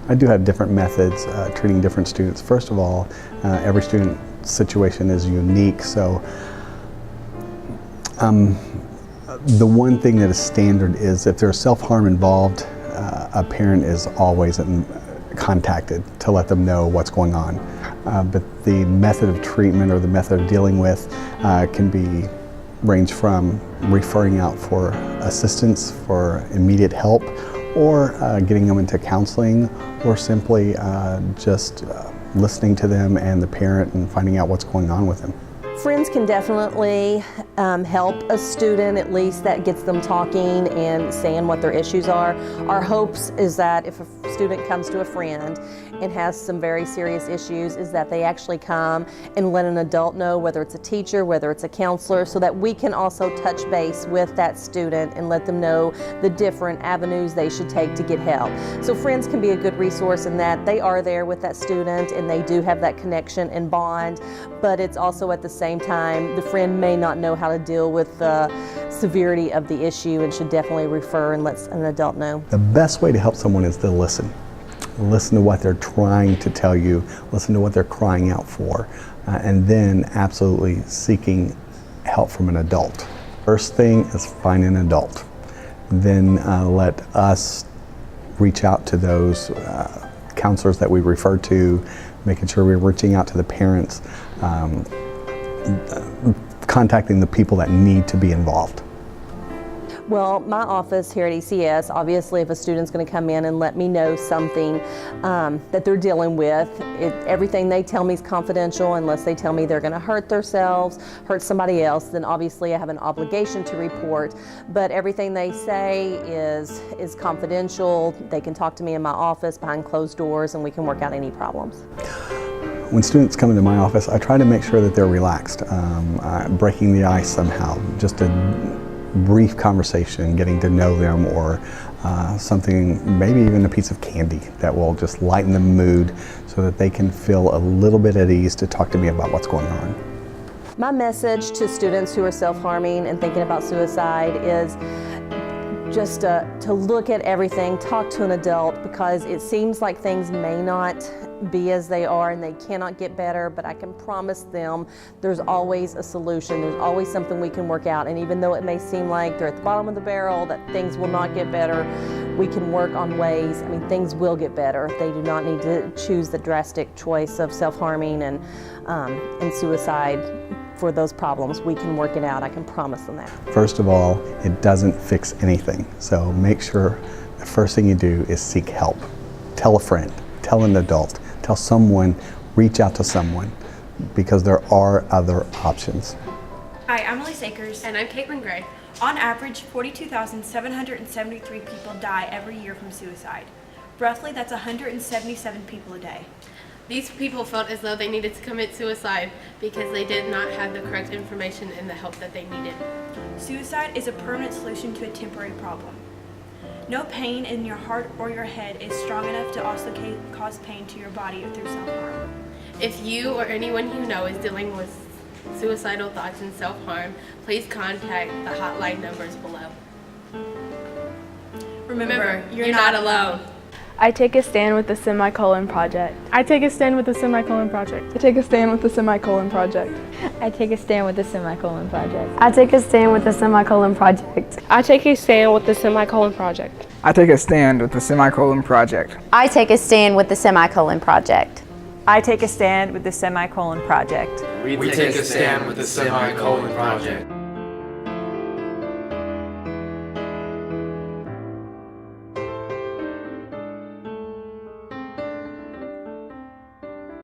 I do have different methods treating different students. First of all, every student situation is unique, so the one thing that is standard is if there's self-harm involved, a parent is always contacted to let them know what's going on. But the method of treatment or the method of dealing with can be range from referring out for assistance, for immediate help, or getting them into counseling, or simply just listening to them and the parent and finding out what's going on with them. Friends can definitely help a student, at least that gets them talking and saying what their issues are. Our hopes is that if a student comes to a friend and has some very serious issues, is that they actually come and let an adult know, whether it's a teacher, whether it's a counselor, so that we can also touch base with that student and let them know the different avenues they should take to get help. So friends can be a good resource in that they are there with that student and they do have that connection and bond, but it's also at the same time the friend may not know how to deal with the severity of the issue and should definitely refer and let an adult know. The best way to help someone is to listen. Listen to what they're trying to tell you, listen to what they're crying out for, and then absolutely seeking help from an adult. First thing is find an adult. Then let us reach out to those counselors that we refer to, making sure we're reaching out to the parents, contacting the people that need to be involved. Well, my office here at ECS, obviously if a student's going to come in and let me know something that they're dealing with, everything they tell me is confidential unless they tell me they're going to hurt themselves, hurt somebody else, then obviously I have an obligation to report. But everything they say is confidential. They can talk to me in my office behind closed doors and we can work out any problems. When students come into my office, I try to make sure that they're relaxed, breaking the ice somehow, just a brief conversation, getting to know them, or something, maybe even a piece of candy that will just lighten the mood so that they can feel a little bit at ease to talk to me about what's going on. My message to students who are self-harming and thinking about suicide is just to look at everything, talk to an adult, because it seems like things may not be as they are and they cannot get better, but I can promise them there's always a solution. There's always something we can work out, and even though it may seem like they're at the bottom of the barrel, that things will not get better, we can work on ways. I mean, things will get better. They do not need to choose the drastic choice of self-harming and suicide for those problems. We can work it out. I can promise them that. First of all, it doesn't fix anything. So make sure the first thing you do is seek help. Tell a friend, tell an adult, tell someone, reach out to someone, because there are other options. Hi, I'm Elise Akers. And I'm Caitlin Gray. On average, 42,773 people die every year from suicide. Roughly, that's 177 people a day. These people felt as though they needed to commit suicide because they did not have the correct information and the help that they needed. Suicide is a permanent solution to a temporary problem. No pain in your heart or your head is strong enough to also cause pain to your body through self-harm. If you or anyone you know is dealing with suicidal thoughts and self-harm, please contact the hotline numbers below. Remember, you're not alone. I take a stand with the Semicolon Project. I take a stand with the Semicolon Project. I take a stand with the Semicolon Project. I take a stand with the Semicolon Project. I take a stand with the Semicolon Project. I take a stand with the Semicolon Project. I take a stand with the Semicolon Project. I take a stand with the Semicolon Project. I take a stand with the Semicolon Project. We take a stand with the Semicolon Project.